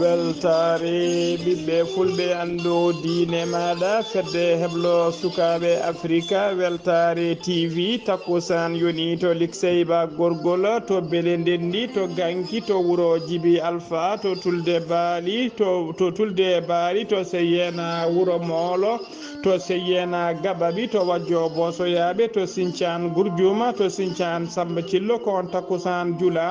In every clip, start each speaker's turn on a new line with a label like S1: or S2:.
S1: weltare ɓiɓɓe fulɓe anndo diine maɗa fedde heblo sukaɓe africa weltare tv takkusan yoni to likseyba gorgol to beele ndendi to ganki to wuuro djiby alpha to tulde baali to tulde baali to seyena wuuro moolo to seyena gabaɓi to wajjo bosoyaɓe to sinthiane gourdiuma to sinthiane samba thillo ko on takkusan juula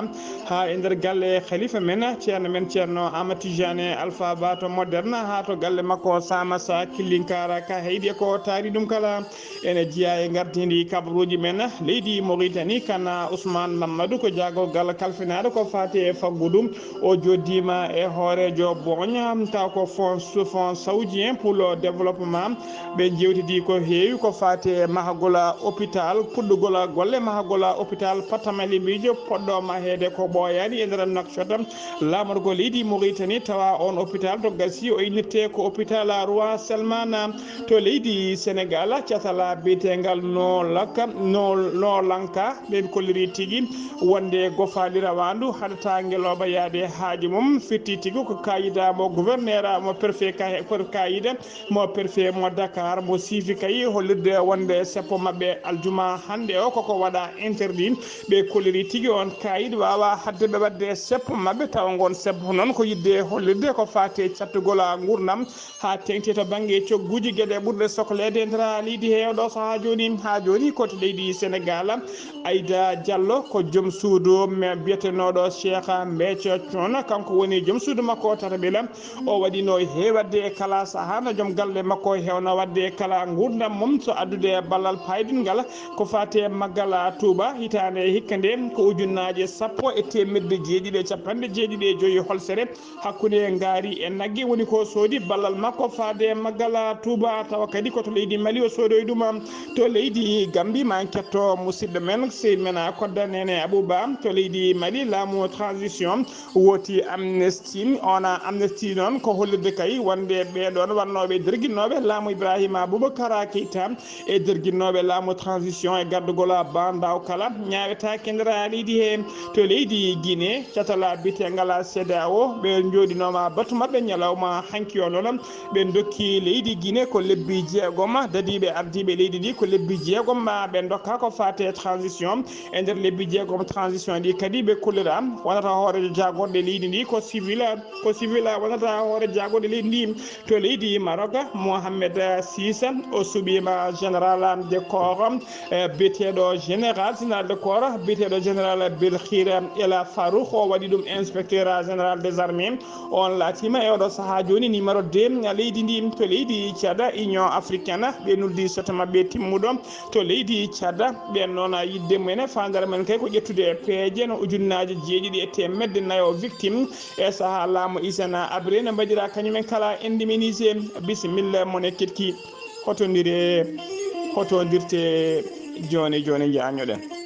S1: ha e nder galle khalifa men ceerno men ceerno Amadou Tidiane Alpha Ba to moderne ha to galle makko Samassa Killinkara ka heydi ko taari ɗum kala ene jiya e gardidi kabaruji men leydi Mauritanie kana Ousmane Mamadou ko jagorgal kalfinaɗo ko fati e faggudu o joddima e hoorejo Boña taw ko fond saoudien pour le développement ɓe jewtidi ko heewi ko fati e mahagola hôpital puɗɗugola golle mahagola hôpital Patamali mijo poɗɗo mahede ko ɓooyani e nder Nouakchott lamorgo leydi Mauritanie tawa on hôpital to gasi o innirte ko hôpital Roi Salmana to leydi Sénégal catala bitegal no lanka ɓe kolliri tigui wonde gofali rawandu haɗata ngeloba yaade haaji mum fitti tigui ko kayida mo gouverneur mo préfet kayida mo préfet mo Dakar mo sifi kayi hollirde wonde seppo mabɓe aljuma hande o koko waɗa interdit ɓe kolliri tigui on kayid wawa hadde ɓe wadde seppo mabɓe tawa gon seppo noon ko yidde hollirde ko fate cattugola gurdam ha tengti to banggue cogguji gueɗe ɓurɗe sohlede nder leydi hewɗo so ha joni koto leydi Sénégal Aïda Diallo ko joom suudu biyetenoɗo Cheikh Béthio Thioune kanko woni joom suudu makko tata ɓeela o waɗino hewadde e kala saaha no joom galle makko hewno wadde e kala gurdam mum so addude ballal paydingal ko fate maggal Touba hitande hikka nde ko ujunnaje sappo e temedde jeeɗiɗi e capanɗe jeeɗiɗi e joyi holsere hakkude ngaari e naggue woni ko soodi ballal makko faade maggal Touba tawa kadi koto leydi Mali o soodoy ɗum to leydi Gambie ma ketto musidɗo men seydi men Kodda Nene Abouba to leydi Mali laamu transition woti amnesty ona amnesty noon ko hollirde kay wonde ɓeɗon wannoɓe derguinoɓe laamu Ibrahima Boubacara Keïta e derguinoɓe laamu transition e gardugol bandaw kala ñawetake nder leydi he to leydi Guinée catala bitegal CEDEAO ɓe joɗinoma batu mabɓe ñalawma hanki o noon ɓe dokki leydi Guinée ko lebbi jeegom dadiɓe ardiɓe leydi ɗi ko lebbi jeegom ɓe dokka ko fate transition e nder lebbi jeegom transition ɗi kadi ɓe kollira wonata hoore jagorɗe leydi ndi ko civil wonata hoore jagorɗe leydi ndi to leydi Maroc Mohamed Sisa o suɓima général de corps biyeteɗo général de corps biyeteɗo général Belkhir El Farouk o waɗi ɗum inspecteur général des armées on laatima e oɗo saaha joni numéro 2 leydi ndi to leydi Tchad Union africaine ɓe nuldi soto mabɓe timmuɗo to leydi Tchad ɓen noon yidde mumen fandare men kay ko ƴettude peeje no ujunnaje jeeɗiɗi e temedde nayo victime e saaha laamu Hissène Habré ne mbaɗira kañumen kala indemnisé bisimilla mone ketki hotodirte joni jañoɗen.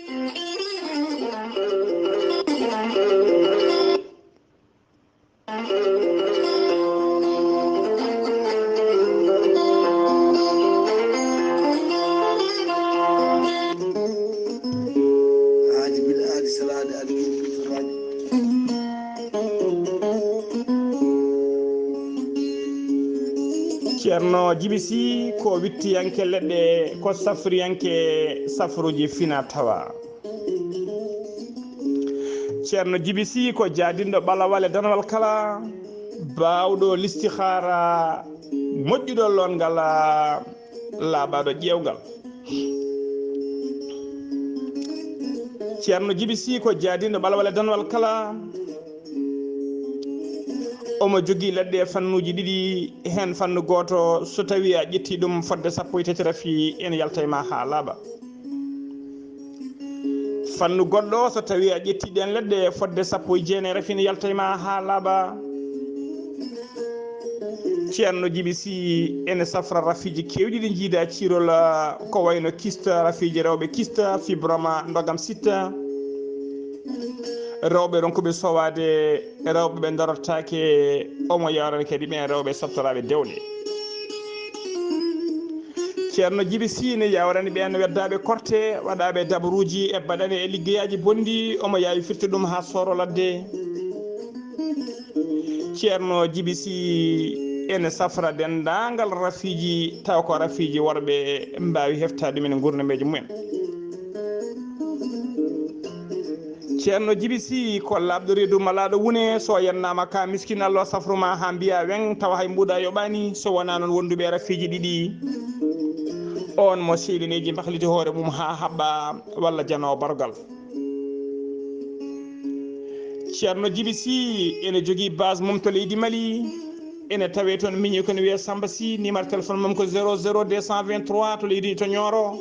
S1: ceerno Djiby Sy ko wittiyanke leɗɗe ko safriyanke safruji fina tawa ceerno Djiby Sy ko jadinɗo ɓalawal e danawal kala bawɗo listihara moƴƴuɗo longal laaɓaɗo ƴewgal ceerno Djiby Sy ko jadinɗo ɓalawal e danawal kala omo jogui leɗɗe fannuji ɗiɗi hen fannu goto so tawi a ƴetti ɗum fodde 13 rafi ene yalta ma ha laaɓa fannu goɗɗo so tawi a ƴetti ɗen leɗɗe fodde 19 rafi ne yalta ma ha laaɓa ceerno Djiby Sy ene safra rafiji kewɗi ɗi jiida cirol ko wayno kista rafiji rewɓe kista fibroma ndogam sitta rewɓe ronkuɓe sowade rewɓe ɓe darotake omo yawrani kadi ɓen rewɓe softoraɓe dewle ceerno Djiby Sy ne yawrani ɓen weddaɓe korte waɗaɓe dabaruji e baɗane e liggeyaji bonɗi omo yawi firti ɗum ha soro ladde ceerno jibisi ene safra dendangal rafiji taw ko rafiji worɓe mbawi heftade ɗumen gurnameji mumen. ceerno jibisi ko labɗo reedu malaɗo wune so yennama ka miskinallo safruma ha mbiya wen tawa hay mbuɗa yoɓani so wona noon wonduɓe rafiji ɗiɗi on mo sehliniiji mbahliti hoore mum ha haɓɓa walla janowo barogal. ceerno jibisi ene jogui base mum to leydi Mali ene tawe toon miñi kono wiye Samba Sy numéro téléphone mum ko 00223 to leydi to Nioro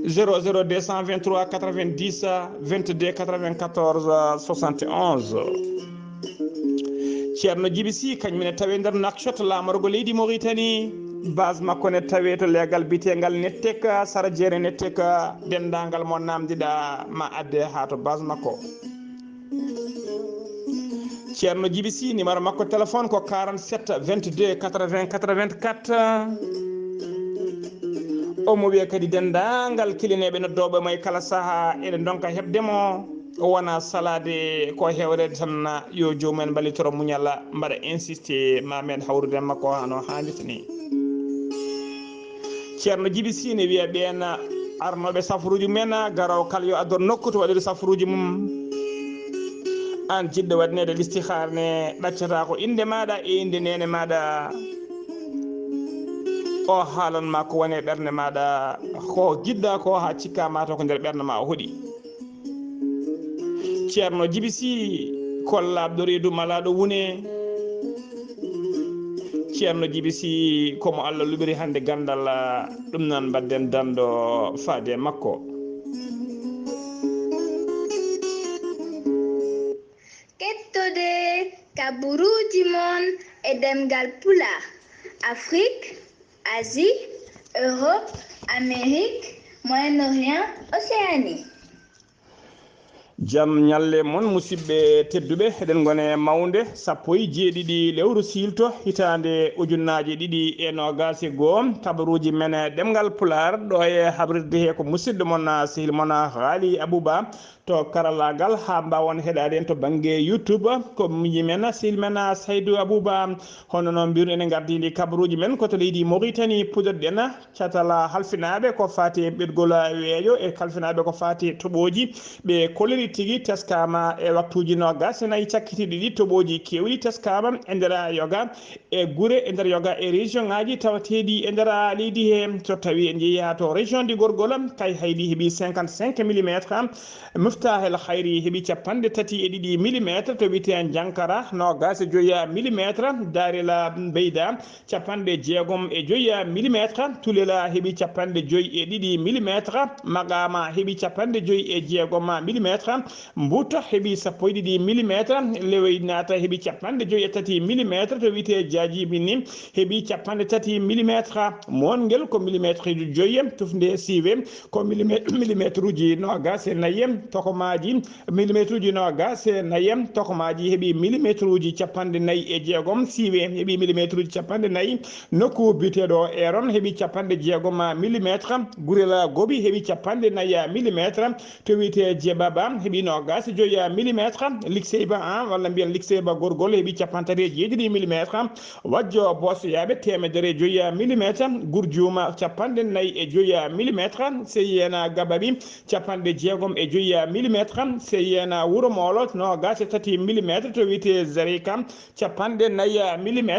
S1: 00223 90 22 94 71. ceerno jibisi kañumene tawe nder Nouakchott lamorgo leydi Mauritanie base makko ne tawe to legal bitegal netteka sara jeere netteka dendagal mo namdiɗa ma adde ha to base makko. ceerno jibisi numéro makko téléphone ko 47 22 80 84. omo wiya kadi dendagal kilineɓe noddoɓe may kala saaha ene donka hebdemo wona salade ko hewrede tan yo jomumen ballitoro muñalla mbaɗa insisté ma men hawrude makko hano hannirta ni. ceerno jibisi ne wiya ɓen arnoɓe safaruji men garaw kala yo addor nokku to waɗire safaruji mum an jiɗɗo waɗnede listihar ne ɗaccata ko inde maɗa e inde nene maɗa o haalanma ko woni e ɓerde maɗa ko jiɗɗa ko ha cikkama to ko nder ɓerde ma o hooɗi. ceerno jibisi ko labɗo reedu malaɗo wune ceerno jibisi komo Allah luɓiri hande gandal ɗum noon mbadden dando faade makko.
S2: kettode kaburuji mon e demgal pula Afrique, Asie, Europe, Amérique, Moyen-Orient, Océanie.
S1: jam ñalle mon musidɓe tedduɓe eɗen gone mawde 17 lewru silto hitande ujunnaje 2021 kabaruji men ɗemgal pular ɗo e habrirde he ko musidɗo mon sehil mon Haali Abouba to karallagal ha mbawon heɗade en to banggue YouTube ko miji men sehil men Saydou Abouba hono noon mbiru ene gardidi kabaruji men koto leydi Mauritanie puɗoɗen catala halfinaɓe ko fati ɓeɗgol weeyo e halfinaɓe ko fati toɓoji ɓe koliri tigi teskama e waktuji nogas nayi cakkitiɗi ɗi toɓoji kewɗi teskama e nder yoga e guure e nder yoga e région ngaji tawateɗi e nder leydi he so tawi en jeeyi to région di gorgol kay haydi heeɓi 55 mm miftahel hayri heeɓi 33 mm to wiyete Jankara nogas e joyya millimétre darela beyda 65 mm tulela heeɓi 52 mm magama heeɓi 56 mm Mbuta heeɓi 12 mm Lewoy nata heeɓi 53 mm to wiyete Diadjibi ni heeɓi 33 mm Mongel ko millimétre ji joyyi tufde siwe ko millimétre uji nogas e nayi tokomaji millimétre uji nogas e nayi tokomaji heeɓi millimétre uji 46 siwe heeɓi millimétre uji 40 nokku biteɗo Eron heeɓi 60 mm Gurela Gobi heeɓi 40 mm to wiyete Djebaba heeɓi nogas joyya millimétre Likseyba 1 walla mbiyen Likseyba gorgol heeɓi 37 mm Wajjo Bosoyaɓe temedere joyya millimétre Gurjuma 45 mm Seyena Gabaɓi 60 mm Seyena Wuro Molo nogas e 3 mm to wiyete Zarika 40 mm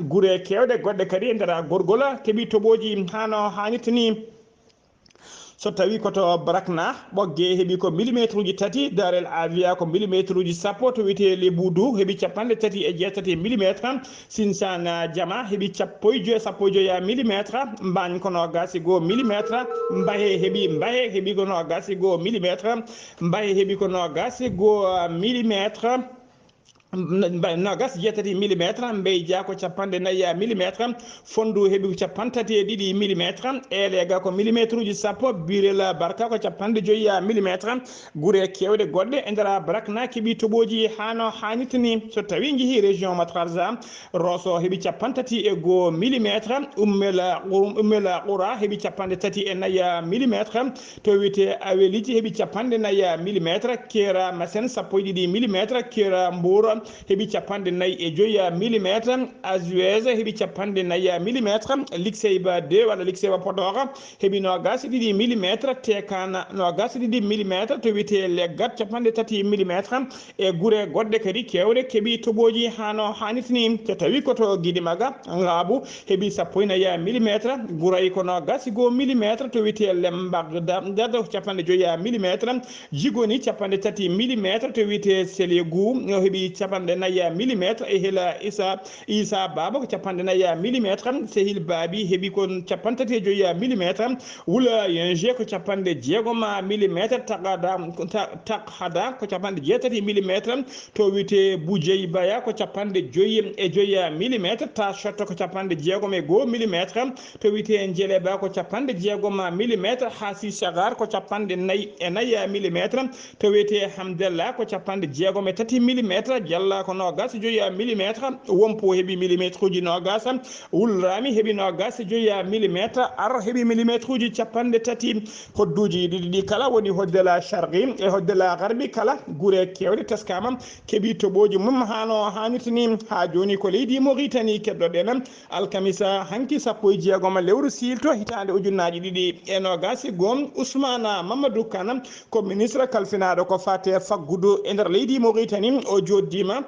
S1: Gure kewɗe goɗɗe kadi e nder gorgol keeɓi toɓoji hano hannirtani so tawi koto Brakna ɓogge heeɓi ko millimétre uji 3 Darel Avia ko millimétre uji 10 to wiyete Leboudou heeɓi 36 mm Sinsana Diama heeɓi 15 millimétre Mbagne ko nogas e 1 millimétre Mbahe heeɓi ko nogas e 1 millimétre Mbahe heeɓi ko nogas e 1 millimétre nogas 7 mm Mbeyja ko 54 mm Fondu heeɓi ko 32 mm Elega ko millimétre uji 10 Birela Barka ko 55 mm Gure kewɗe goɗɗe e nder Brakna keeɓi toɓoji hano hannirtani so tawi jeehi région Matrarza Rosso heeɓi 31 mm Ummela Qoura heeɓi 34 mm to wiyete Aweliji heeɓi 40 mm Kera Masen 12 mm Kera Mbour heɓi capanɗe nayyi e joyi millimétre AJUS heɓi capanɗe nayyi millimétre Likseyba 2 walla Likseyba Podor heɓi nogas e ɗiɗi millimétre Tekana nogas e ɗiɗi millimétre to wiyete Leggat capanɗe tati millimétre e guure goɗɗe kadi kewɗe keeɓi toɓoji hano hannitini so tawi koto Guidimaga Ngaabu heɓi sappo e nayyi millimétre Gouray ko nogas e goo millimétre to wiyete Lembagdad capanɗe joyi millimétre Jigoni capanɗe tati millimétre to wiyete Sélégu heɓi capanɗe nayyi millimétre e Hela Issa Baba ko capanɗe nayyi millimétre Sehil Babi heɓi ko capanɗe tati e joyi millimétre Wula Yenge ko capanɗe jeegom millimétre Takhada ko capanɗe jeetati millimétre to wiyete Boudjey Baya ko capanɗe joyi e joyi millimétre Tachot ko capanɗe jeegom e goo millimétre to wiyete Djeleba ko capanɗe jeegom millimétre Hasi Sagar ko capanɗe nayyi e nayyi millimétre to wiyete Hamdallah ko capanɗe jeegom e tati millimétre Dialla ko nogas e joyi millimétre Wompo heɓi millimétre uji nogas Wulrami heɓi nogas e joyi millimétre Ar heɓi millimétre uji capanɗe tati hodduji ɗiɗi kala woni hoddela Sharqi e hoddela Garbi kala guure kewɗe teskama keeɓi toɓoji mum hano hannitini ha joni ko leydi Mauritanie keddoɗen alkamisa hanki sappo e jeegom lewru silto hitande ujunnaji ɗiɗi e nogas e goom Ousmane Mamadou Kane ko ministre kalfinaɗo ko fate faggudu e nder leydi Mauritanie o joddima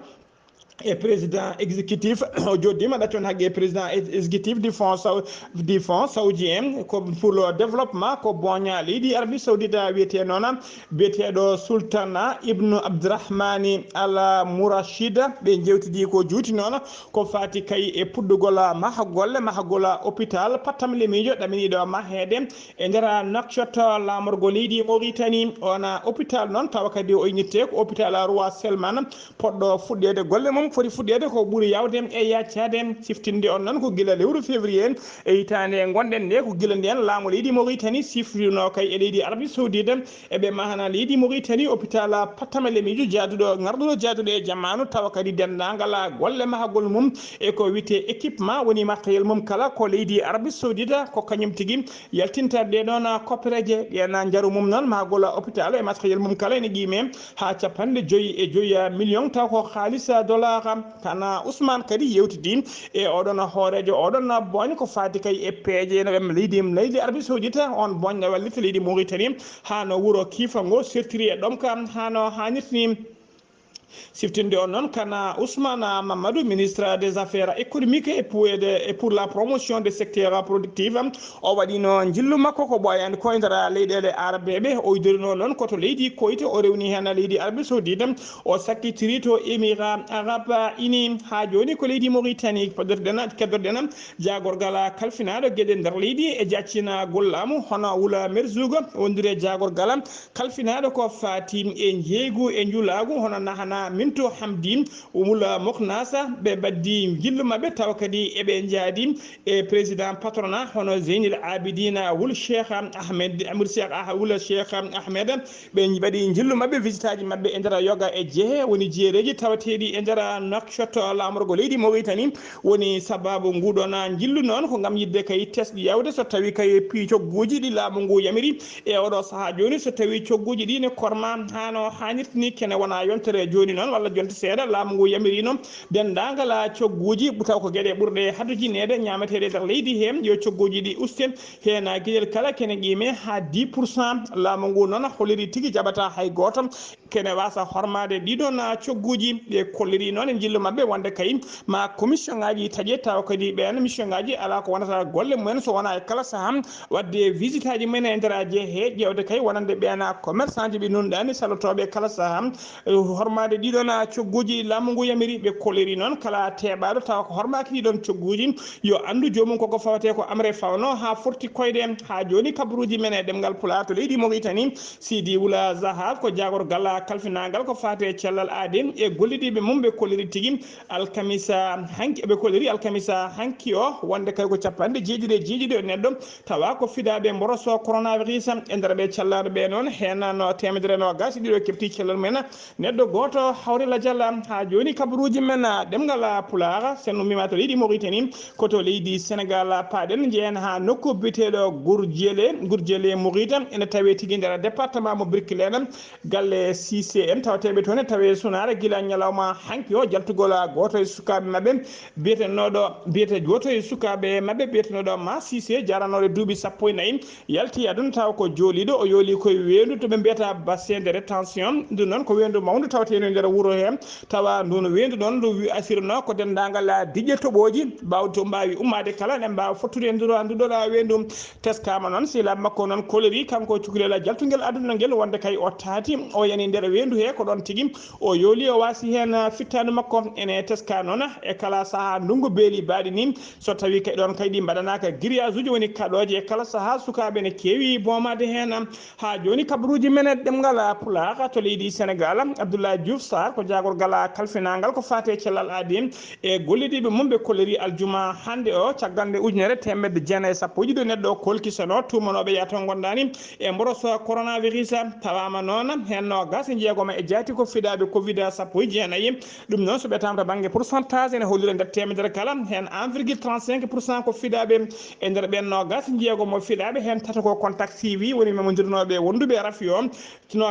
S1: et président exécutif o joddima ɗaccon haqqe président exécutif du fonds saoudien ko pour le développement ko boña leydi Arabie Saoudite wiyete noon biyeteɗo Sultana Ibnu Abdourahmani Al Mourachida ɓe jewtidi ko juuti noon ko fati kay e puɗɗugol mahagol hôpital Pattam Lemijo ɗaminiɗo mahede e nder Nouakchott lamorgo leydi Mauritanie ona hôpital noon tawa kadi o innitte ko hôpital Roi Selman poɗɗo fuɗɗede golle mum foti fuɗɗede ko ɓuuri yawde e yaccade siftinde on noon ko gila lewru février e hitande gonɗen nde ko gila nden laamu leydi Mauritanie sifrino kay e leydi Arabie Saoudite eɓe mahana leydi Mauritanie hôpital Pattam Lemijo garɗuɗo jaaduɗo e jammanu tawa kadi dendagal golle mahagol mum e ko wiyete équipement woni matériel mum kala ko leydi Arabie Saoudite ko kañum tigui yaltinta ɗe ɗon koppereje ɗena jaaru mum noon mahagol hôpital e matériel mum kala ene qime ha capanɗe joyi e joyi million taw ko haalisa dollar kana Ousmane kadi yewtidi e oɗon hoorejo oɗon boñ ko fati kay e peeje no ɓe leydi Arabie Saoudite on boñ no wallita leydi Mauritanie ha no wuuro Kifango sertiri e ɗom kam hano hannirtini siftinde on noon kana Ousmane Mamadou ministre des affaires économiques et pour la promotion des secteurs productifs o waɗino jillu makko ko ɓoyani ko e nder leyɗele arabeɓe o yidirino noon koto leydi Koyte o rewni hen leydi Arabie Saoudite o sakkitiri to émirat arabe uni ha joni ko leydi Mauritanie keddoɗen jagorgal kalfinaɗo gueɗe nder leydi e jaccina gollamu hono Wula Merzouga wondiri e jagorgal kalfinaɗo ko fati e jeeygu e juulagu hono nahana Minto Hamdi Wula Moknasa ɓe baddi jillu mabɓe tawa kadi eɓe jaadi e président patronat hono Zeynil Abidina Wul Cheikh Ahmed Wula Cheikh Ahmed ɓe mbaɗi jillu mabɓe visite aji mabɓe e nder yoga e jeehe woni jeereji tawateɗi e nder Nouakchott lamorgo leydi Mauritanie woni sababu nguɗon jillu noon ko gam yidde kay tesɗi yawde so tawi kay pi cogguji ɗi laamu ngu yamiri e oɗo saaha joni so tawi cogguji ɗi ne korma hano hannirtini kene wona yontere joni noon walla jonte seeɗa laamu ngu yamirino dendagal cogguji taw ko gueɗe ɓurɗe hadujinede ñameteɗe nder leydi hen yo cogguji ɗi usten hen gueɗel kala kene qime ha 10% laamu ngu noon holiri tigui jaɓata hay goto kene wasa hormade ɗiɗon cogguji ɓe kolliri noon e jillu mabɓe wonde kay ma commission ngaji taaƴe taw kadi ɓen mission ngaji ala ko wonata golle mumen so wona e kala saaha wadde visite aji mumen e nder jeehe ƴewde kay wonande ɓen commerçant ji ɓe nunɗani salotoɓe kala saaha hormade ɗiɗon cogguji laamu ngu yamiri ɓe kolliri noon kala teɓaɗo tawa ko hormaki ɗiɗon cogguji yo andu jomum koko fawate ko amre fawno ha forti koyɗe ha joni kabaruji men e ɗemgal pulaar to leydi Mauritanie Sidi Wula Zahab ko jagorgal kalfinagal ko fate cellal aade e gollidiɓe mum ɓe kolliri tigui alkamisa hanki ɓe kolliri alkamisa hanki o wonde kay ko capanɗe jeeɗiɗi neɗɗo tawa ko fidaɓe mboroso coronavirus e nder ɓe cellaɗo ɓe noon hen no temedere nogas ɗiɗo kefti cellal men neɗɗo goto goto hawrela jalla ha joni kabaruji men demgal pulaar sen ummima to leydi Mauritanie koto leydi Sénégal paaden jeen ha nokku biteɗo Gurjele Mouride ene tawe tigi nder département mo Birkelene galle CCM tawateɓe toon tawe sunara gila ñalawma hanki o jaltugol goto e sukaɓe mabɓe biyete goto e sukaɓe mabɓe biyetenoɗo ma Cissé jaranoɗo duuɓi 14 yalti aduna taw ko jooliɗo o yooli koye wendu to ɓe mbiyata bassin de rétention ɗum noon ko wendu mawdu tawateno nder wuuro he tawa ndun wendu ɗon ndu asirno ko dendagal diƴƴe toɓoji mbawde to mbawi ummade kala ne mbawa fottude e nduɗoɗa wendu teskama noon silaɓe makko noon koleri kanko cukalel jaltugel aduna guel wonde kay o taati o yani nder wendu he ko ɗon tigui o yooli o wasi hen fittanu makko ene teska noon e kala saaha ndungu beeli baɗi ni so tawi kay ɗon kayɗi mbaɗanaka grillage uji woni kaɗoje e kala saaha sukaɓe ne keewi bomade hen ha joni kabaruji men ɗemgal pulaar to leydi Sénégal Abdoulaye Diouf Sarr ko jagorgal kalfinagal ko fate cellal aadi e gollidiɓe mum ɓe kolleri aljuma hande o caggal nde 1910 ɗo neɗɗo kolkisano tumanoɓe yato gondani e mboroso coronavirus tawama noon hen gas jeegoma e jaati ko fiɗaɓe covid 19 ɗum noon so ɓetama to banggue pourcentage ene hollira nder temedere kala hen 1,35% ko fiɗaɓe e nder ɓen gas jeegomo fiɗaɓe hen tata ko contact suivi woni memodirnoɓe wonduɓe rafi o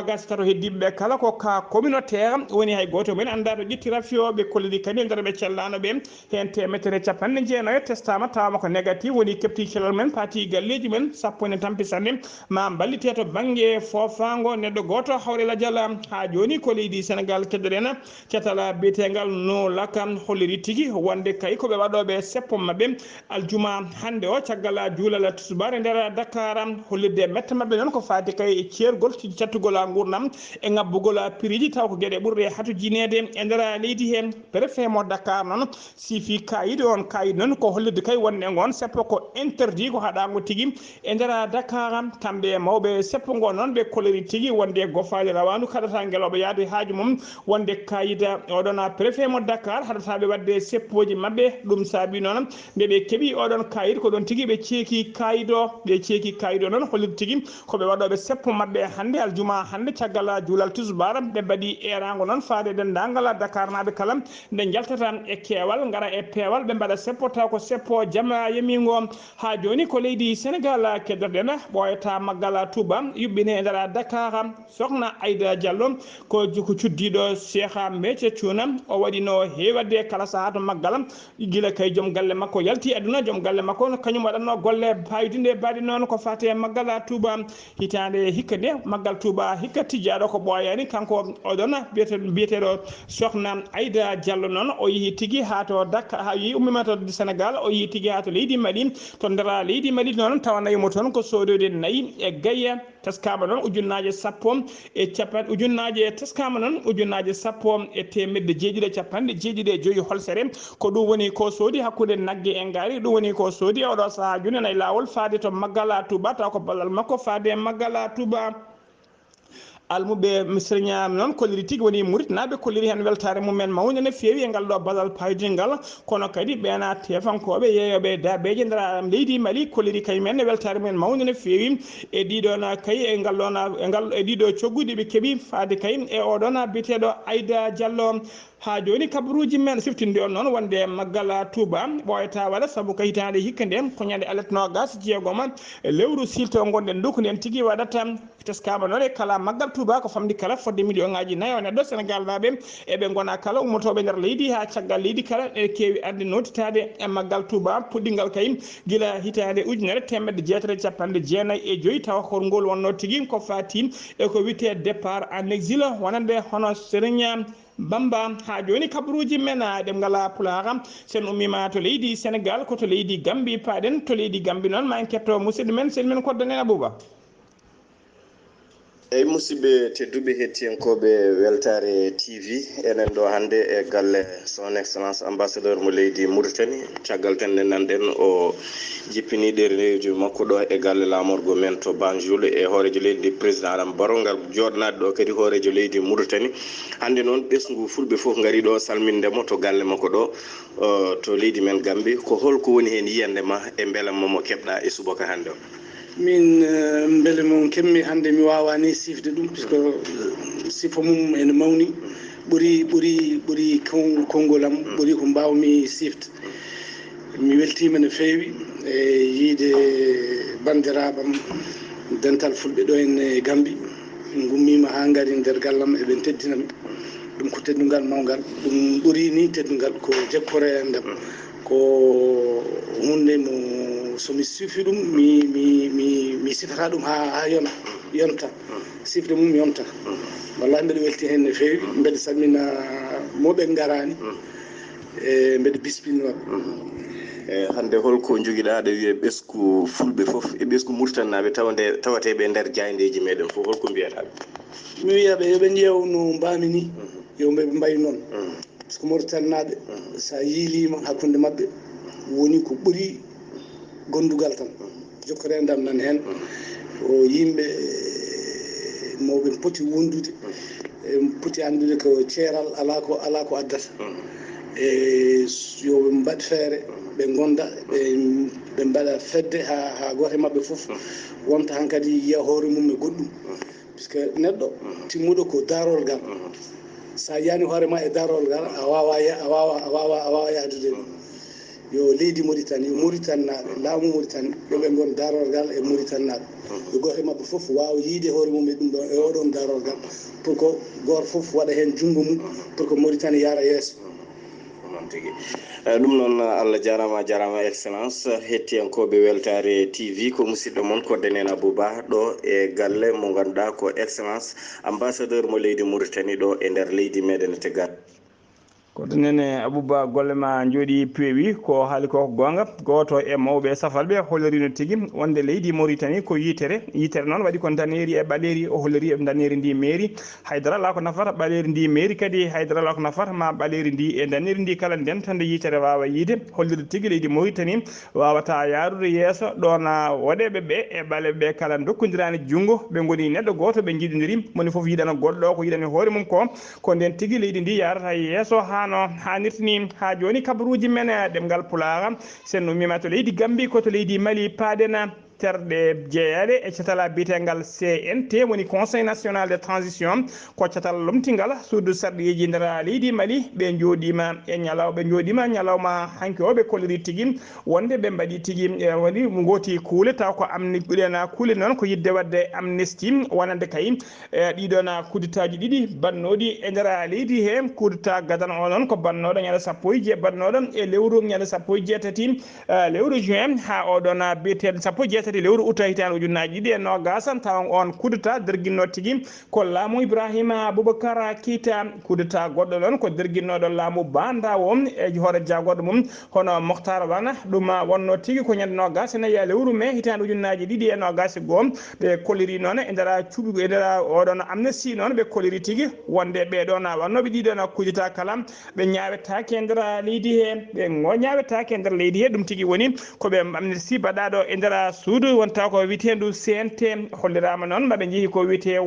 S1: gas tato heddiɓeɓe kala ko ka communautaire woni hay goto men anda to ƴetti rafi o ɓe kolli kadi nder ɓe cellanoɓe hen temetere 90 testama tawama ko négatif woni kepti cellal men paati galleji men sappo ene tampisande ma ballite to banggue fofango neɗɗo goto hawrela diala ha joni ko leydi Sénégal keddoɗen catala biyetegal no lakam holliri tigui wonde kay koɓe waɗoɓe seppo mabɓe aljuma hande o caggal juulal tusubare nder Dakar hollirde metta mabɓe noon ko fati kay e ceergol cattugol gurdam e ngabbugol piriji taw ko gueɗe ɓurde hatu jinede e nder leydi hen préfet mo Dakar noon sifi kayide on kayide noon ko hollirde kay wonde gon seppo ko interdit ko haɗago tigui e nder Dakar kamɓe mawɓe seppo ngo noon ɓe kolori tigui wonde gofade rawandu kaɗata ngeloɓe yaade haaju mum wonde kayida oɗon préfet mo Dakar haɗataɓe wadde seppoji mabɓe ɗum saabi noon nde ɓe keeɓi oɗon kayit ko ɗon tigui ɓe ceeki kayido noon hollirde tigui koɓe waɗoɓe seppo mabɓe hande aljuma hande caggal juulal tusubara ɓe mbaɗi erago noon faade dendagal Dakar naɓe kala nde jaltata e keewal gara e peewal ɓe mbaɗa seppo taw ko seppo jama yemingo ha joni ko leydi Sénégal keddoɗen ɓoyata maggal Touba yuɓɓine e nder Dakar sokhna Aïda Diallo ko cuddiɗo Cheikh Méthie Thiouna o waɗi no heewadde kala saaha to maggal guila kay joom galle makko yalti aduna joom galle makko kañum waɗanno golle paydude baɗi noon ko fate maggal Touba hitande hikka nde maggal Touba hikka tijjaɗo ko ɓoyani kanko oɗon biyeteɗo sokhna Aïda Diallo noon o yeehi tigui ha to Dakar ha yi ummima to Sénégal o yeehi tigui ha to leydi Mali to nder leydi Mali noon tawanayimo toon ko sodoyde nayyi e gayya teskama noon ujunnaje sappo e capan ujunnaje teskama noon ujunnaje sappo e temedde jeeɗiɗi e capanɗe jeeɗiɗi e joyyi holsere ko ɗum woni ko soodi hakkude naggue e gaari ɗum woni ko soodi oɗo saaha joni nayi lawol faade to maggal Touba taw ko ballal makko faade maggal Touba almuɓe misirñam noon kolliri tigui woni murit naɓe kolliri hen weltare mumen mawde no fewi e ngal ɗo basal paydingal kono kadi ɓena tefankoɓe yeeyoɓe dabeje nder leydi Mali kolliri kañumen weltare mumen mawde no fewi e ɗiɗon kay e ngal ɗon e ɗiɗo cogguɗi ɓe keeɓi faade kay e oɗon biteɗo Aïda Diallo ha joni kabaruji men siftinde on noon wonde maggal Touba ɓoyata waɗa saabu ka hitande hikka nden ko ñande aletno gas jeegoma lewru silto gonɗen ɗo ko nden tigui waɗata teskama noon e kala maggal Touba ko famdi kala fodde million ngaji nayyi o neɗɗo Sénégal naɓe eɓe gona kala ummotoɓe nder leydi ha caggal leydi kala e keewi arde notitade e maggal Touba puɗɗingal kay guila hitande 1995 tawa ko ngol wonno tigui ko fati e ko wite départ en exil wonande hono Serigne Bamba ha joni kabaruji men ɗemgal pulaar sen ummima to leydi Sénégal ko to leydi Gambie paɗen to leydi Gambie noon ma en ketto musidɗo men sen min koddanen Abouba
S3: eyyi musidɓe tedduɓe hettiyankoɓe weltare TV enen ɗo hande e galle son excellence ambassadeur mo leydi Mauritanie caggal tan ne nanɗen o jippiniɗe rewijo makko ɗo e galle lamorgo men to Banjul e hoorejo leydi président Adama Barrow ngal joɗanade ɗo kadi hoorejo leydi Mauritanie hande noon ɓesgu fulɓe foof gaari ɗo salmindemo to galle makko ɗo to leydi men Gambie ko holko woni hen yiyande ma e beelamma mo keɓɗa e subaka hande o
S4: min beele mon kemmi hande mi wawani sifde ɗum puisque sifa mum ene mawni ɓuri kongolam ɓuri ko mbawmi sifde mi weltima no feewi e yiide bandiraɓam dental fulɓe ɗo en Gambie gummima ha gaari nder gallam eɓen teddinami ɗum ko teddugal mawgal ɗum ɓuri ni teddugal ko jekkore endam ko hunde mo somi sifi ɗum mi sifata ɗum ha yonta sifde mum yonta wallahi mbeɗa welti hen no feewi mbeɗa salmina moɓe garani e mbeɗa bisiminoɓe
S3: hande holko joguiɗa aɗa wiye ɓesgu fulɓe foof e ɓesgu murtannaɓe tawateɓe e nder jayndeji meɗen fof holko mbiyataɓe
S4: mi wiyaɓe yoɓe ƴeew no mbami ni yoɓe mbayi noon par ce que mauritanaɓe sa yiilima hakkude mabɓe woni ko ɓuuri gondugal tan jokkore ndam nan hen o yimɓe mawɓe poti wondude poti andude ko ceeral ala ko addata e yoɓe mbaɗ feere ɓe gonda ɓe mbaɗa fedde ha goto mabɓe foof wonta hankkadi yiya hoore mum e goɗɗum puisque neɗɗo timmuɗo ko darol gal sa yani hoorema e darol gal a wawa yahdude ɗum yo leydi Mauritanie yo Mauritanaɓe laamu Mauritanie yoɓe gon darol gal e Mauritanaɓe yo goto mabɓe foof wawa yiide hoore mum e ɗum ɗo e oɗon darol gal pour que goto foof waɗa hen junggo mum pour que Mauritanie yara yeeso
S3: ɗum noon Allah jarama excellence hettiyankoɓe Weltare TV ko musidɗo moon ko Denen Abouba ɗo e galle mo ganduɗa ko excellence ambassadeur mo leydi Mauritanie ɗo e nder leydi meɗen Tegat
S1: ko Denen Abouba golle ma jooɗi peewi ko haali ko gonga goto e mawɓe safalɓe hollorino tigui wonde leydi Mauritanie ko yitere noon waɗi ko daneri e ɓaleri o hollori e daneri ndi mairie haydara ala ko nafata ɓaleri ndi mairie kadi haydara ala ko nafata ma ɓaleri ndi e daneri ndi kala ndentande yitere wawa yiide holliri tigui leydi Mauritanie wawata yarude yeeso ɗon waɗeɓe ɓe e ɓaleɓe kala dokkodirani junggo ɓe goni neɗɗo goto ɓe jiɗodiri moni foof yiɗano goɗɗo ko yiɗani hoore mum ko nden tigui leydi ndi yarata yeeso no hannirta ni ha joni kabaruji men ɗemgal Pulaar sen ummima to leydi Gambie ko to leydi Mali paaden terɗe jeeyade e catala biyetengal CNT woni Conseil national de transition ko catal lomtingal suudu sarɗiji nder leydi Mali ɓe jooɗima e ñalawma hanki o ɓe kolliri tigui wonde ɓe mbaɗi tigui woni gooti kuule taw ko amni ɓuɗena kuule noon ko yidde wadde amnesty wonande kay ɗiɗon kudetaji ɗiɗi bannoɗi e nder leydi he kudeta gadana o noon ko bannoɗo ñande sappo e bannoɗo e lewru ñande sappo e jeetati lewru juin ha oɗon biyeteɗo sappo e jeetati lewru août hitande ujunnaji ɗiɗi e nogas taw on kudeta derguinno tigui ko laamu Ibrahima Boubacar Keita kudeta goɗɗo noon ko derguinnoɗo laamu bandawo e hoore jagoɗo mum hono Mokhtar Wana ɗum wonno tigui ko ñande nogas e nayyi lewru mai hitande ujunnaji ɗiɗi e nogas e goho ɓe kolliri noon e nder cuuɓi e nder oɗon amnesty noon ɓe kolliri tigui wonde ɓeɗon wannoɓe ɗiɗon kudeta kala ɓe ñawetake e nder leydi he ɓe ñawetake e nder leydi he ɗum tigui woni koɓe amnesty baɗaɗo e nder suudu wonta ko witendu CNT hollirama noon maɓe jeehi ko wite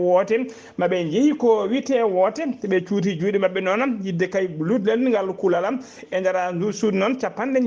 S1: woote ɓe cuuti juuɗe mabɓe noon yidde kay luɗɗel ngal kuulalam e nder ndu suudu noon capanɗe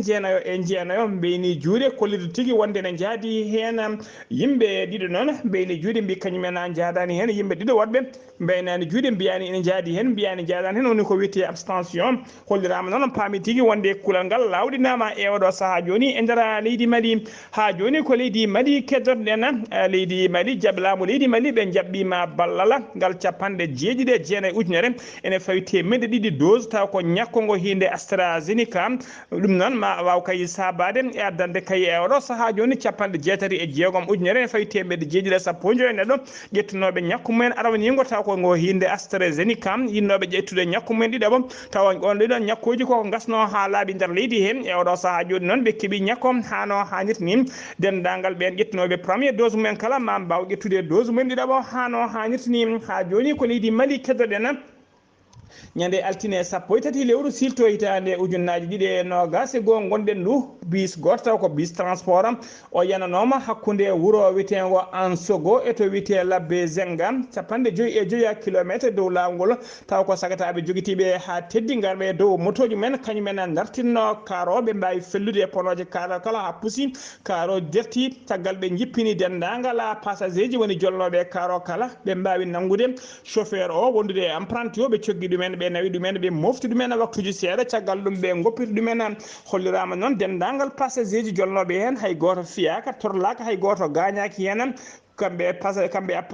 S1: jeenayo mbeyni juuɗe kollide tigui wonde ne jaadi hen yimɓe ɗiɗo noon mbeyni juuɗe mbi kañumen jaadani hen yimɓe ɗiɗo woɗɓe mbeynani juuɗe mbiyani ene jaadi hen mbiyani jaadani hen woni ko wite abstention hollirama noon paami tigui wonde kuulal ngal lawɗinama e oɗo saaha joni e nder leydi Mali ha joni ko leydi Mali keddoɗen leydi Mali laamu leydi Mali ɓe jaɓɓima ballal ngal capanɗe jeeɗiɗi e jeenayyi ujunere ene fawi temedde ɗiɗi dose taw ko ñakkongo hinde AstraZeneca ɗum noon ma waw kay sabade e addande kay e oɗo saaha joni capanɗe jeetati e jeegom ujunere ene fawi temedde jeeɗiɗi e sappo e joyi neɗɗo ƴettunoɓe ñakku mumen arawnigo taw ko hinde AstraZeneca yinnoɓe ƴettude ñakku mumen ɗiɗaɓo taw on ɗiɗon ñakkuji koko gasno ha laaɓi nder leydi he e oɗo saaha joni noon ɓe keeɓi ñakko hano hannirta ni dendagal ɓen ƴettunoɓe premier dose mumen kala ma mbaw ƴettude dose mumen ɗiɗaɓo hano hannirta ni ha joni ko leydi Mali keddoɗen ñande altine sappo e tati lewru silto hitande ujunnaji ɗiɗi e nogas e goho gonɗen ndu bis goto taw ko bis transport o yananoma hakkude wuuro wiyetengo Ansogo e to wiyete Labbe Zenga capanɗe joyyi e joyya kilométre dow lawol ngol taw ko sagataɓe joguitiɓe ha teddi garɓe dow motoji men kañumen dartinno karo ɓe mbawi fellude e ponoje karo kala ha puusi karo derti caggal ɓe jippini dendagal passager ji woni jolnoɓe karo kala ɓe mbawi nangude chauffeur o wondude apprenti o ɓe cogui ɗumen ɗumen ɓe nawi ɗumen ɓe mofti ɗumen waktuji seeɗa caggal ɗum ɓe goppiti ɗumen hollirama noon dendagal passager ji jolnoɓe hen hay goto fiyaka torlaka hay goto gañaki hen kamɓe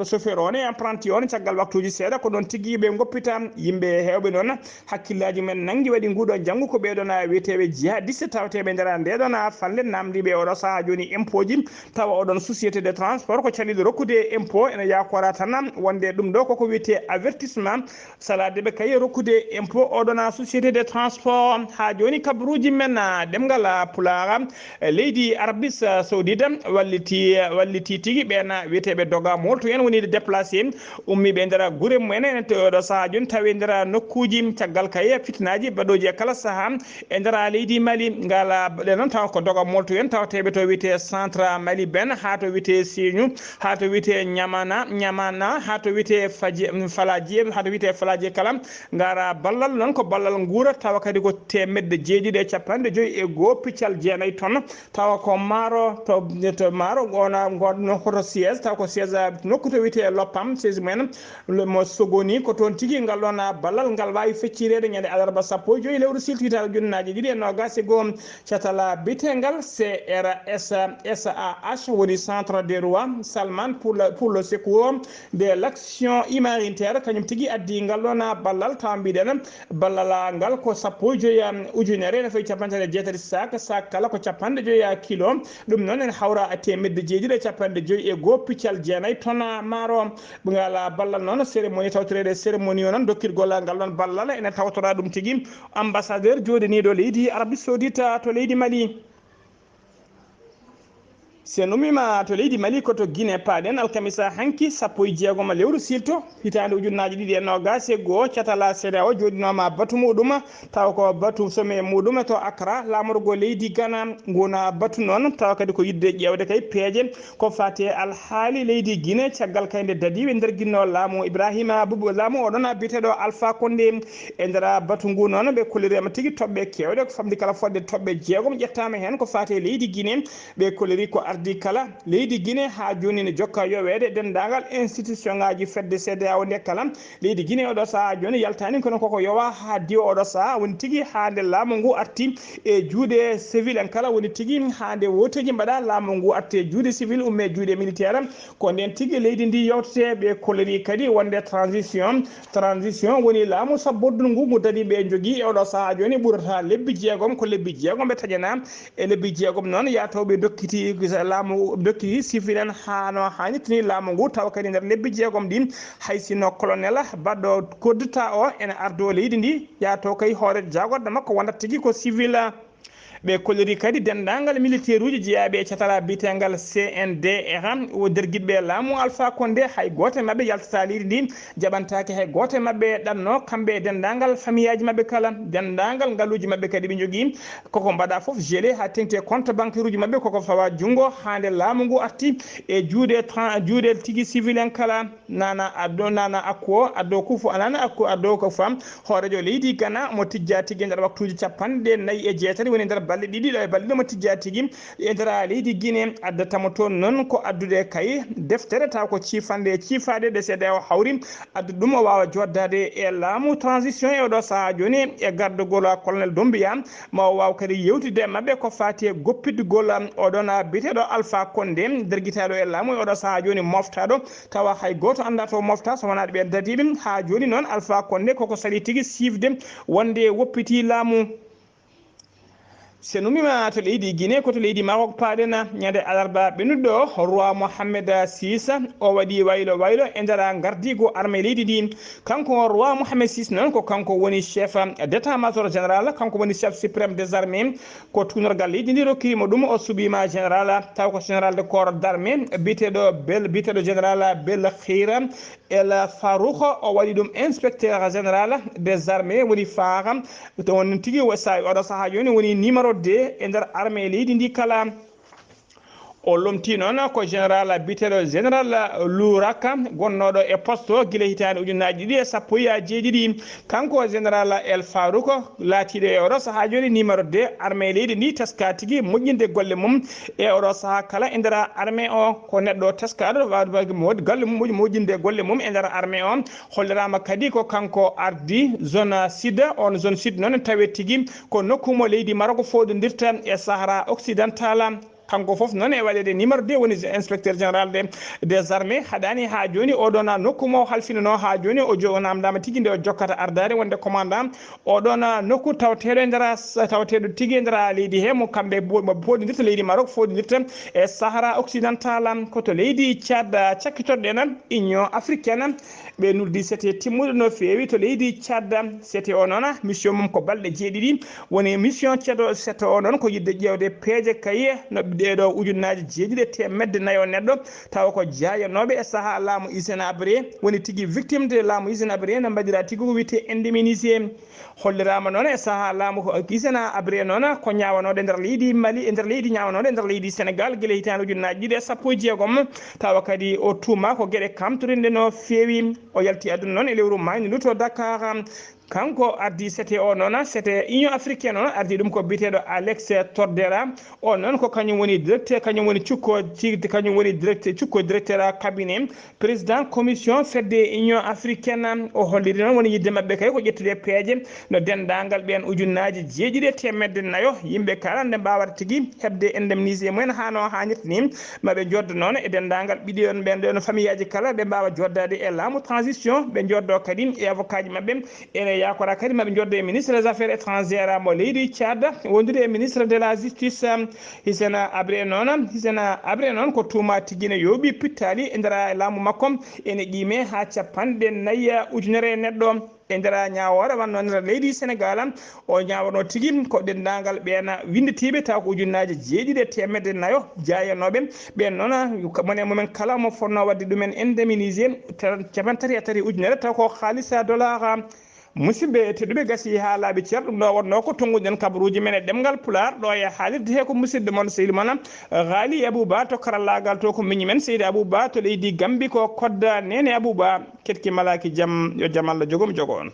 S1: chauffeur on e apprenti on caggal waktuji seeɗa ko ɗon tigui ɓe goppita yimɓe hewɓe noon hakkillaji men nangui waɗi nguɗo janggu ko ɓeɗon wiyeteɓe jihadiste tawateɓe nder ndeɗon falle namdiɓe oɗo saaha joni impôt ji tawa oɗon société de transport ko caliɗo rokkude impôt ene yakora tan wonde ɗum ɗo koko wiyete avertissement saladeɓe kayi rokkude impôt oɗon société de transport ha joni kabaruji men ɗemgal pulara leydi Arabie Saoudite walliti tigui ɓen wiyeteɓe doga molto en woni déplacé ummiɓe nder guure mumen ene oɗo saaha joni tawi nder nokkuji caggal kayi fitnaji baɗoji e kala saaha e nder leydi Mali ngala ɗe noon taw ko doga molto en tawateɓe to wiyete centre Mali ben ha to wiyete Sédhiou ha to wiyete Niamana ha to wiyete Falaji kala ngara ballal noon ko ballal guura tawa kadi ko temedde jeeɗiɗi e capanɗe joyyi e goho piccal jeenayyi tonnes tawa ko maaro to maaro ona gonno koto siège taw ko siège nokku to wiyete Loppam siège mumen mo sogoni ko toon tigui ngal ɗon ballal ngal wawi feccirede ñande alarba 15 lewru siltitaɗo junnaji ɗiɗi e nogas e goho catala bitegal CRSAH woni centre des rois Salman pour le secours de l'action humanitaire kañum tigui addi ngal ɗon ballal taw mbiɗen ballal ngal ko 15 ujunere ene fayi capanɗe jeetati sac kala ko capanɗe joyyi kilo ɗum noon en hawra temedde jeeɗiɗi e capanɗe joyyi e goho piccal jeenayyi tonnes maaro ngal ballal noon cérémonie tawtorede cérémonie o noon dokkirgol ngal ɗon ballal ene tawtora ɗum tigui ambassadeur joɗaniɗo leydi Arabie Saoudite to leydi Mali sen ummima to leydi Mali koto Guinée paaɗen alkamisa hanki 16 lewru silto hitande ujunnaji ɗiɗi e nogas e goho catala CEDEAO joɗinoma batu muɗum tawa ko batu sommet muɗum to Accra lamorgo leydi Ghana gona batu noon tawa kadi ko yidde ƴewde kay peeje ko fate alhaali leydi Guinée caggal kayde dadiɓe nder guinno laamu Ibrahima Boubou laamu oɗon biteɗo Alpha Condé e nder batu ngu noon ɓe kollirima tigui toɓɓe kewɗe ko famdi kala fodde toɓɓe 6 ƴettama hen ko fate leydi Guinée ɓe kolliri ko ardi kala leydi Guinée ha joni ne jokka yowede dendagal institution ngaji fedde CEDEAO nde kala leydi Guinée oɗo saaha joni yaltani kono koko yowa ha diwa oɗo saaha woni tigui hande laamu ngu arti e juuɗe civil en kala woni tigui hande woteji mbaɗa laamu ngu arti e juuɗe civil umme juuɗe militaire ko nden tigui leydi ndi yewtete ɓe kolliri kadi wonde transition woni laamu sabbordul ngu dadi ɓe jogui e oɗo saaha joni ɓurata lebbi 6 ko lebbi 6 ɓe taƴana e lebbi 6 noon yatoɓe dokkiti laamu dokki civil en hano hannitini laamu ngu tawa kadi nder lebbi 6 ɗin haysino colonel baɗɗo koddata o ene ardo leydi ndi yato kay hoore jagorɗo makko wonata tigui ko civil ɓe kolliri kadi dendagal militaire uji jeeyaɓe e catala bitegal CNDR o nder guiɗɓe laamu Alpha Condé hay goto mabɓe yaltata leydi ndi jaɓantaki hay goto mabɓe ɗanno kamɓe dendagal famille aji mabɓe kala dendagal ngaluji mabɓe kadi ɓe jogui koko mbaɗa foof gelé ha tengti compte bancaire uji mabɓe koko fawa junggo hande laamu ngu arti e juuɗe tigui civil en kala nana addo kufu anana addo ko fam hoorejo leydi Ghana mo tijja tigui nder waktuji 49 woni nder balɗe ɗiɗi ɗo e balɗe mo tijja tigui e nder leydi Guinée addatamo toon noon ko addude kay deftere taw ko cifade ɗe CEDEAO hawri addu ɗum o wawa joddade e laamu transition e oɗo saaha joni e gardugol colonel Doumbouya ma o waw kadi yewtide mabɓe ko fati e goppidugol oɗon biteɗo Alpha Condé derguitaɗo e laamu e oɗo saaha joni moftaɗo tawa hay goto anda to mofta so wonaɗo ɓe dadiɓe ha joni noon Alpha Condé koko sali tigui sifde wonde woppiti laamu sen ummima to leydi Guinée koto leydi Maroc paaɗen ñande alarba ɓennuɗo roi Mohammed VI o waɗi waylo e nder gardigo armée leydi ndi kanko roi Mohammed VI noon ko kanko woni chef d'état major général kanko woni chef suprême des armées ko tunorgal leydi ndi rokkirimo ɗum o suɓima général taw ko général de corps d'armée biteɗo général Belkhir El Farouk o waɗi ɗum inspecteur général des armées woni faaha to woni tigui sa oɗo saaha joni woni numéro 2 e nder armée leydi ndi kala o lomti noon ko général biteɗo général Louraka gonnoɗo e poste o guila hitande ujunnaji ɗiɗi e sappo e jeeɗiɗi kanko général El Farouk laatiɗo e oɗo saaha joni numéro 2 armée leydi ndi teska tigui moƴƴinde golle mum e oɗo saaha kala e nder armée o ko neɗɗo teskaɗo wawde galle mum moƴƴinde golle mum e nder armée o hollirama kadi ko kanko ardi zone sud on zone sud noon tawe tigui ko nokkumo leydi Maroc foɗodirta e Sahara occidental kanko foof noon e waɗede numéro 2 woni inspecteur général des armées haɗani ha joni oɗon nokku mo halfinano ha joni o namdama tigui nde o jokkata ardade wonde commandant oɗon nokku tawateɗo e nder tawateɗo tigui e nder leydi he mo kamɓe foɗodirta leydi Maroc foɗodirta e Sahara occidental koto leydi Tchad cakkitoɗɗen Union africaine ɓe nurdi c'était timmuɗo no fewi to leydi Tchad c'était o noon mission mum ko balɗe jeeɗiɗi woni mission ceeɗo c'était o noon ko yidde ƴewde peeje kaye no ɗeɗo ujunnaji jeeɗiɗi temedde nayo neɗɗo tawa ko jayanoɓe e saaha laamu Hissène Habré woni tigui victime de laamu Hissène Habré no mbaɗira tigui ko wiyete indemnisé hollirama noon e saaha laamu Hissène Habré noon ko ñawanoɗo e nder leydi Mali e nder leydi ñawanoɗo e nder leydi Sénégal guila hitande ujunnaji ɗiɗi e sappo e jeegom tawa kadi o tuuma ko gueɗe kamtorinde no fewi o yalti aduna noon e lewru mayni luto Dakar kanko ardi c'était o noon c'était Union africaine noon ardi ɗum ko biteɗo Alex Tordera o noon ko kañum woni directeur kañum woni kañum woni directeur cabinet président commission fedde Union africaine o holliri noon woni yidde mabɓe kay ko ƴettude peeje no dendagal ɓen ujunnaji jeeɗiɗi temedde nayo yimɓe kala nde mbawata tigui hebde indemnisé mumen hano hannirta ni maɓe joddo noon e dendagal ɓiɗon ɓen ɗon famille aji kala ɓe mbawa joddade e laamu transition ɓe joddo kadi e avocat ji mabɓe ene yakora kadi maɓe joddo e ministre des affaires étrangères mo leydi Tchad wondude e ministre de la justice Hissène Habré noon ko tuuma tigui ne yooɓi pittali e nder laamu makko ene qiime ha capanɗe nayyi ujunere neɗɗo e nder ñawoore wanno nder leydi Sénégal o ñawano tigui ko dendagal ɓen winditiɓe taw ko ujunnaji jeeɗiɗi temedde nayo jayanoɓe ɓen noon mone mumen kala mo fonno wadde ɗumen indemnisé capantati e tati ujunere taw ko haalisa dollar musidɓe tedduɓe gasi ha laaɓi ceer ɗum ɗo wonno ko tonguɗen kabaruji men e ɗemgal Pulaar ɗo e haalirde he ko musidɗo moon sehil moon Ghali Abouba to karallagal to ko miñi men Seydi Abouba to leydi Gambi ko kodda Nene Abouba ketki malaki jaam yo jaam Allah jogom jogo on